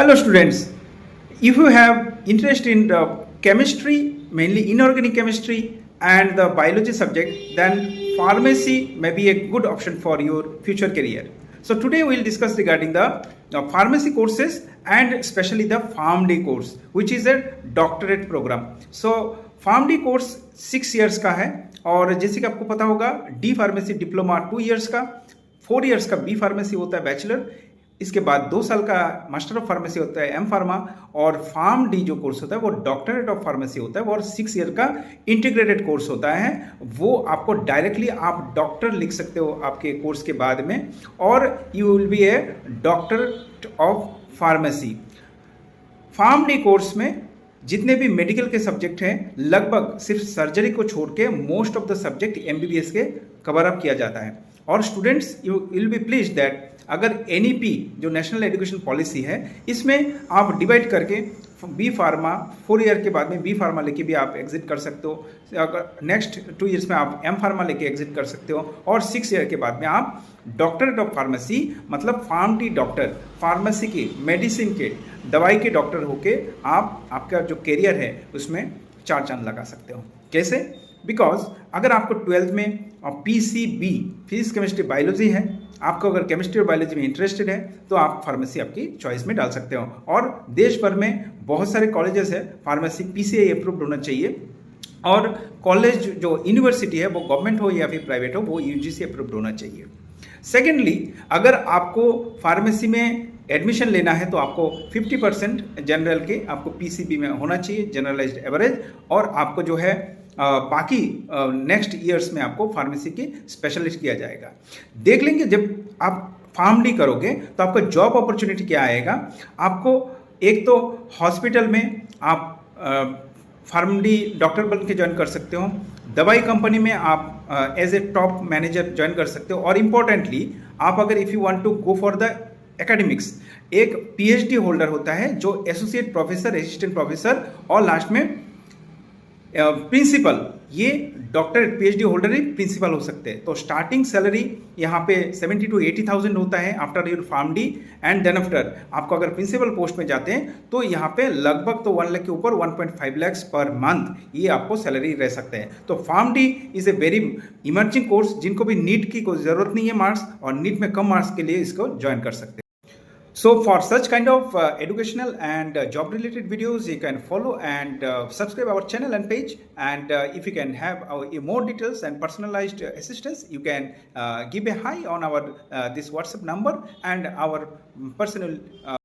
Hello students, if you have interest in the chemistry, mainly inorganic chemistry and the biology subject, then pharmacy may be a good option for your future career. So today we will discuss regarding the pharmacy courses and especially the PharmD course, which is a doctorate program. So PharmD course 6 years का है और जैसे कि आपको पता होगा D pharmacy diploma 2 years का, 4 years का बी फार्मेसी होता है बैचलर, इसके बाद 2 साल का मास्टर ऑफ फार्मेसी होता है एम फार्मा, और फार्म डी जो कोर्स होता है वो डॉक्टरेट ऑफ फार्मेसी होता है और 6 ईयर का इंटीग्रेटेड कोर्स होता है। वो आपको डायरेक्टली आप डॉक्टर लिख सकते हो आपके कोर्स के बाद में, और you will be A doctor of pharmacy. Pharm D course में जितने भी मेडिकल के सब्जेक्ट हैं लगभग सिर्फ सर्जरी को छोड़ के most of the subject MBBS के कवर अप किया जाता है। और students you will be please that अगर एनईपी जो नेशनल एजुकेशन पॉलिसी है इसमें आप डिवाइड करके बी फार्मा 4 ईयर के बाद में बी फार्मा लेके भी आप एग्जिट कर सकते हो, अगर नेक्स्ट 2 इयर्स में आप एम फार्मा लेके एग्जिट कर सकते हो, और 6 ईयर के बाद में आप डॉक्टरेट ऑफ फार्मेसी मतलब फार्म डी डॉक्टर, फार्मेसी के मेडिसिन के दवाई के डॉक्टर होके आप आपका जो करियर है उसमें 4 चांद लगा सकते हो। कैसे? बिकॉज अगर आपको 12th में पीसीबी फिजिक्स केमिस्ट्री बायोलॉजी है, आपको अगर केमिस्ट्री और बायोलॉजी में इंटरेस्टेड है तो आप फार्मेसी आपकी चॉइस में डाल सकते हो। और देश भर में बहुत सारे कॉलेजेस है, फार्मेसी पीसीआई अप्रूव्ड होना चाहिए, और कॉलेज जो यूनिवर्सिटी है वो गवर्नमेंट हो या फिर प्राइवेट हो वो यूजीसी अप्रूव्ड होना चाहिए। सेकेंडली, अगर आपको फार्मेसी में एडमिशन लेना है तो आपको 50% जनरल के आपको पीसीबी में होना चाहिए, जनरलाइज्ड एवरेज, और आपको जो है बाकी नेक्स्ट ईयर्स में आपको फार्मेसी की स्पेशलिस्ट किया जाएगा। देख लेंगे जब आप फार्म डी करोगे तो आपका जॉब अपॉर्चुनिटी क्या आएगा। आपको एक तो हॉस्पिटल में आप फार्म डी डॉक्टर बन के ज्वाइन कर सकते हो, दवाई कंपनी में आप as a top manager join कर सकते हो, और इम्पोर्टेंटली आप अगर if you want to go for the academics, एक पीएचडी होल्डर होता है जो एसोसिएट प्रोफेसर, असिस्टेंट प्रोफेसर और लास्ट में प्रिंसिपल, ये डॉक्टर पीएचडी होल्डर ही प्रिंसिपल हो सकते हैं। तो स्टार्टिंग सैलरी यहाँ पे 70 to 80,000 होता है after your pharm D, and then after आपको अगर प्रिंसिपल पोस्ट में जाते हैं तो यहाँ पे लगभग तो 1 लाख के ऊपर 1.5 लाख पर मंथ ये आपको सैलरी रह सकते हैं। तो pharm D is a very emerging course, जिनको भी नीट की कोई ज़रूरत नहीं है मार्क्स, और नीट में कम मार्क्स के लिए इसको ज्वाइन कर सकते हैं। So for such kind of educational and job related videos, you can follow and subscribe our channel and page, and if you can have more details and personalized assistance, you can give a hi on our this WhatsApp number and our personal